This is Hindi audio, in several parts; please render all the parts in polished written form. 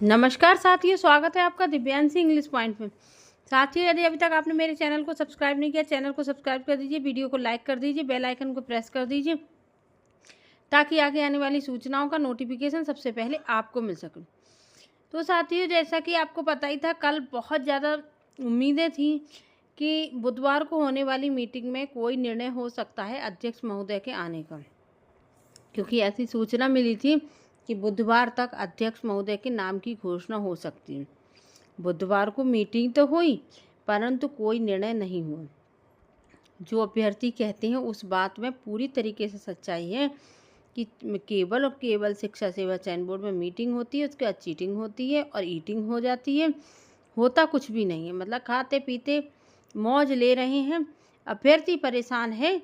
नमस्कार साथियों, स्वागत है आपका दिव्यांशी इंग्लिश पॉइंट में। साथियों, यदि अभी तक आपने मेरे चैनल को सब्सक्राइब नहीं किया, चैनल को सब्सक्राइब कर दीजिए, वीडियो को लाइक कर दीजिए, बेल आइकन को प्रेस कर दीजिए ताकि आगे आने वाली सूचनाओं का नोटिफिकेशन सबसे पहले आपको मिल सके। तो साथियों, जैसा कि आपको पता ही था, कल बहुत ज़्यादा उम्मीदें थी कि बुधवार को होने वाली मीटिंग में कोई निर्णय हो सकता है अध्यक्ष महोदय के आने का, क्योंकि ऐसी सूचना मिली थी कि बुधवार तक अध्यक्ष महोदय के नाम की घोषणा हो सकती है। बुधवार को मीटिंग तो हुई, परंतु कोई निर्णय नहीं हुआ। जो अभ्यर्थी कहते हैं उस बात में पूरी तरीके से सच्चाई है कि केवल और केवल शिक्षा सेवा चयन बोर्ड में मीटिंग होती है, उसके बाद चीटिंग होती है और ईटिंग हो जाती है। होता कुछ भी नहीं है, मतलब खाते पीते मौज ले रहे हैं। अभ्यर्थी परेशान है,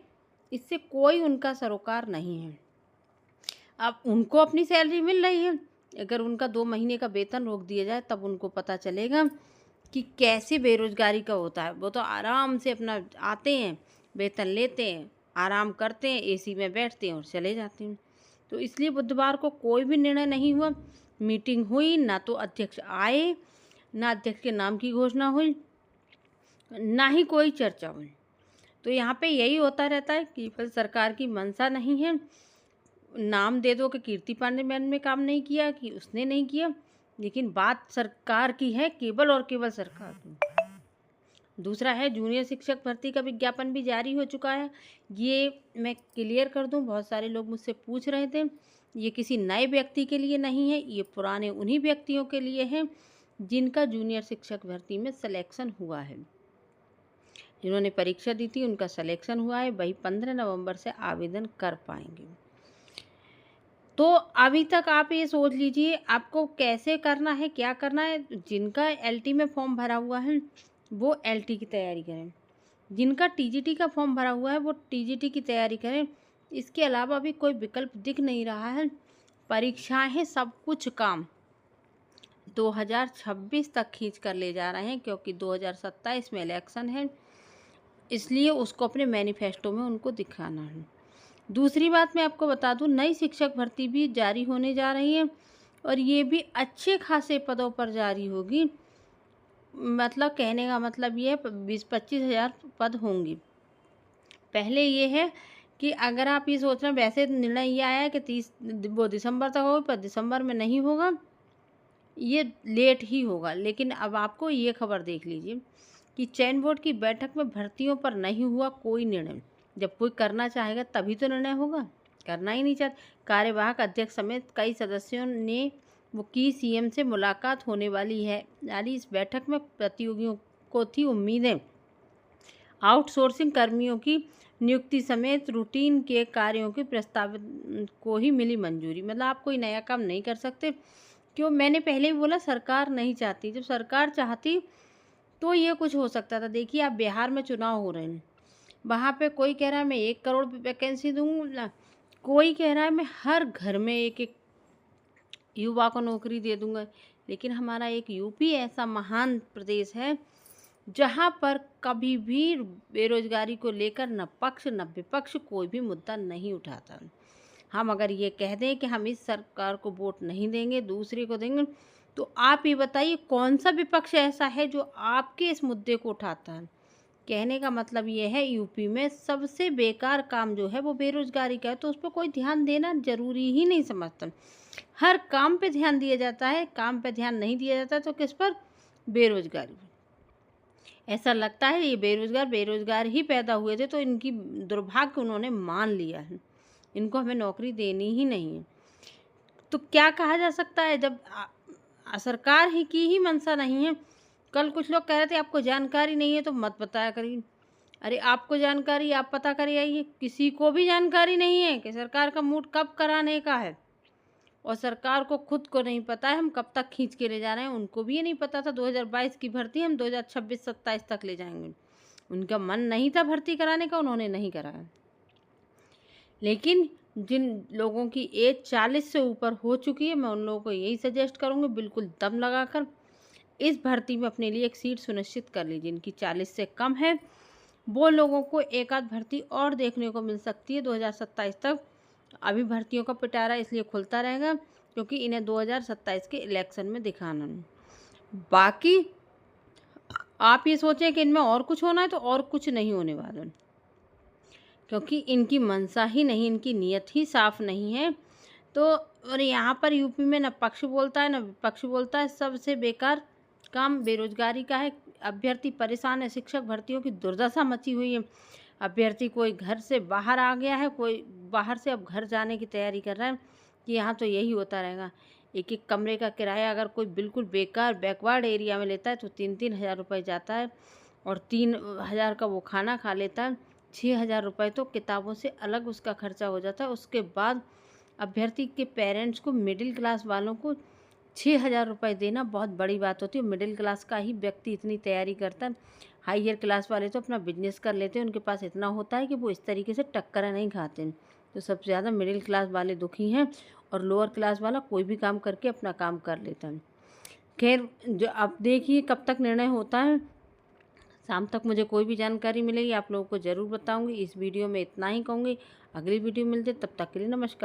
इससे कोई उनका सरोकार नहीं है। अब उनको अपनी सैलरी मिल रही है, अगर उनका 2 महीने का वेतन रोक दिया जाए तब उनको पता चलेगा कि कैसे बेरोजगारी का होता है। वो तो आराम से अपना आते हैं, वेतन लेते हैं, आराम करते हैं, एसी में बैठते हैं और चले जाते हैं। तो इसलिए बुधवार को कोई भी निर्णय नहीं हुआ। मीटिंग हुई, ना तो अध्यक्ष आए, ना अध्यक्ष के नाम की घोषणा हुई, ना ही कोई चर्चा हुई। तो यहाँ पे यही होता रहता है कि केवल सरकार की मंशा नहीं है, नाम दे दो कि कीर्ति पांडे मैम ने काम नहीं किया, कि उसने नहीं किया, लेकिन बात सरकार की है, केवल और केवल सरकार की। दूसरा है, जूनियर शिक्षक भर्ती का विज्ञापन भी जारी हो चुका है। ये मैं क्लियर कर दूं, बहुत सारे लोग मुझसे पूछ रहे थे, ये किसी नए व्यक्ति के लिए नहीं है, ये पुराने उन्हीं व्यक्तियों के लिए है जिनका जूनियर शिक्षक भर्ती में सिलेक्शन हुआ है। जिन्होंने परीक्षा दी थी उनका सिलेक्शन हुआ है, वही 15 नवंबर से आवेदन कर पाएंगे। तो अभी तक आप ये सोच लीजिए आपको कैसे करना है, क्या करना है। जिनका एलटी में फॉर्म भरा हुआ है वो एलटी की तैयारी करें, जिनका टीजीटी का फॉर्म भरा हुआ है वो टीजीटी की तैयारी करें। इसके अलावा भी कोई विकल्प दिख नहीं रहा है। परीक्षाएं सब कुछ काम 2026 तक खींच कर ले जा रहे हैं, क्योंकि 2027 में इलेक्शन है, इसलिए उसको अपने मैनिफेस्टो में उनको दिखाना है। दूसरी बात मैं आपको बता दूं, नई शिक्षक भर्ती भी जारी होने जा रही है और ये भी अच्छे खासे पदों पर जारी होगी। मतलब कहने का मतलब ये है 20-25 हज़ार पद होंगी। पहले ये है कि अगर आप ये सोच रहे हैं, वैसे निर्णय ये आया है कि 30 दिसंबर तक होगा, पर दिसंबर में नहीं होगा, ये लेट ही होगा। लेकिन अब आपको ये खबर देख लीजिए कि चयन बोर्ड की बैठक में भर्तियों पर नहीं हुआ कोई निर्णय। जब कोई करना चाहेगा तभी तो निर्णय होगा, करना ही नहीं चाहते। कार्यवाहक अध्यक्ष समेत कई सदस्यों ने वो की सीएम से मुलाकात होने वाली है, यानी इस बैठक में प्रतियोगियों को थी उम्मीदें। आउटसोर्सिंग कर्मियों की नियुक्ति समेत रूटीन के कार्यों के प्रस्ताव को ही मिली मंजूरी। मतलब आप कोई नया काम नहीं कर सकते। क्यों, मैंने पहले भी बोला सरकार नहीं चाहती। जब सरकार चाहती तो ये कुछ हो सकता था। देखिए, आप बिहार में चुनाव हो रहे हैं, वहाँ पे कोई कह रहा है मैं 1 करोड़ वैकेंसी दूंगा, कोई कह रहा है मैं हर घर में एक युवा को नौकरी दे दूंगा। लेकिन हमारा एक यूपी ऐसा महान प्रदेश है जहाँ पर कभी भी बेरोजगारी को लेकर न पक्ष न विपक्ष कोई भी मुद्दा नहीं उठाता। हम अगर ये कह दें कि हम इस सरकार को वोट नहीं देंगे, दूसरे को देंगे, तो आप ये बताइए कौन सा विपक्ष ऐसा है जो आपके इस मुद्दे को उठाता है। कहने का मतलब ये है, यूपी में सबसे बेकार काम जो है वो बेरोजगारी का है, तो उस पर कोई ध्यान देना जरूरी ही नहीं समझता। हर काम पे ध्यान दिया जाता है, काम पे ध्यान नहीं दिया जाता तो किस पर? बेरोजगारी। ऐसा लगता है ये बेरोजगार ही पैदा हुए थे, तो इनकी दुर्भाग्य उन्होंने मान लिया है, इनको हमें नौकरी देनी ही नहीं है। तो क्या कहा जा सकता है, जब सरकार ही की ही मंशा नहीं है। कल कुछ लोग कह रहे थे आपको जानकारी नहीं है तो मत बताया करिए। अरे आपको जानकारी, आप पता करिए आइए। किसी को भी जानकारी नहीं है कि सरकार का मूड कब कराने का है, और सरकार को खुद को नहीं पता है हम कब तक खींच के ले जा रहे हैं। उनको भी ये नहीं पता था 2022 की भर्ती हम 2026-27 तक ले जाएंगे। उनका मन नहीं था भर्ती कराने का, उन्होंने नहीं कराया। लेकिन जिन लोगों की एज 40 से ऊपर हो चुकी है, मैं उन लोगों को यही सजेस्ट करूँगी, बिल्कुल दम लगाकर इस भर्ती में अपने लिए एक सीट सुनिश्चित कर लीजिए। जिनकी 40 से कम है वो लोगों को एक आध भर्ती और देखने को मिल सकती है 2027 तक। अभी भर्तियों का पिटारा इसलिए खुलता रहेगा क्योंकि इन्हें 2027 के इलेक्शन में दिखाना है। बाकी आप ये सोचें कि इनमें और कुछ होना है तो और कुछ नहीं होने वाला, क्योंकि इनकी मंशा ही नहीं, इनकी नीयत ही साफ नहीं है। तो और यहाँ पर यूपी में न पक्ष बोलता है न विपक्ष बोलता है, सबसे बेकार काम बेरोजगारी का है। अभ्यर्थी परेशान है, शिक्षक भर्तियों की दुर्दशा मची हुई है। अभ्यर्थी कोई घर से बाहर आ गया है, कोई बाहर से अब घर जाने की तैयारी कर रहा है कि यहाँ तो यही होता रहेगा। एक एक कमरे का किराया अगर कोई बिल्कुल बेकार बैकवर्ड एरिया में लेता है तो 3-3 हज़ार रुपये जाता है, और 3 हज़ार का वो खाना खा लेता है। 6 हज़ार रुपये तो किताबों से अलग उसका खर्चा हो जाता है। उसके बाद अभ्यर्थी के पेरेंट्स को, मिडिल क्लास वालों को 6 हज़ार रुपये देना बहुत बड़ी बात होती है। मिडिल क्लास का ही व्यक्ति इतनी तैयारी करता है। हाइयर क्लास वाले तो अपना बिजनेस कर लेते हैं, उनके पास इतना होता है कि वो इस तरीके से टक्कर नहीं खाते हैं। तो सबसे ज़्यादा मिडिल क्लास वाले दुखी हैं, और लोअर क्लास वाला कोई भी काम करके अपना काम कर लेता है। खैर, जो अब देखिए कब तक निर्णय होता है। शाम तक मुझे कोई भी जानकारी मिलेगी आप लोगों को ज़रूर बताऊंगी। इस वीडियो में इतना ही कहूँगी। अगली वीडियो मिलते, तब तक के लिए नमस्कार।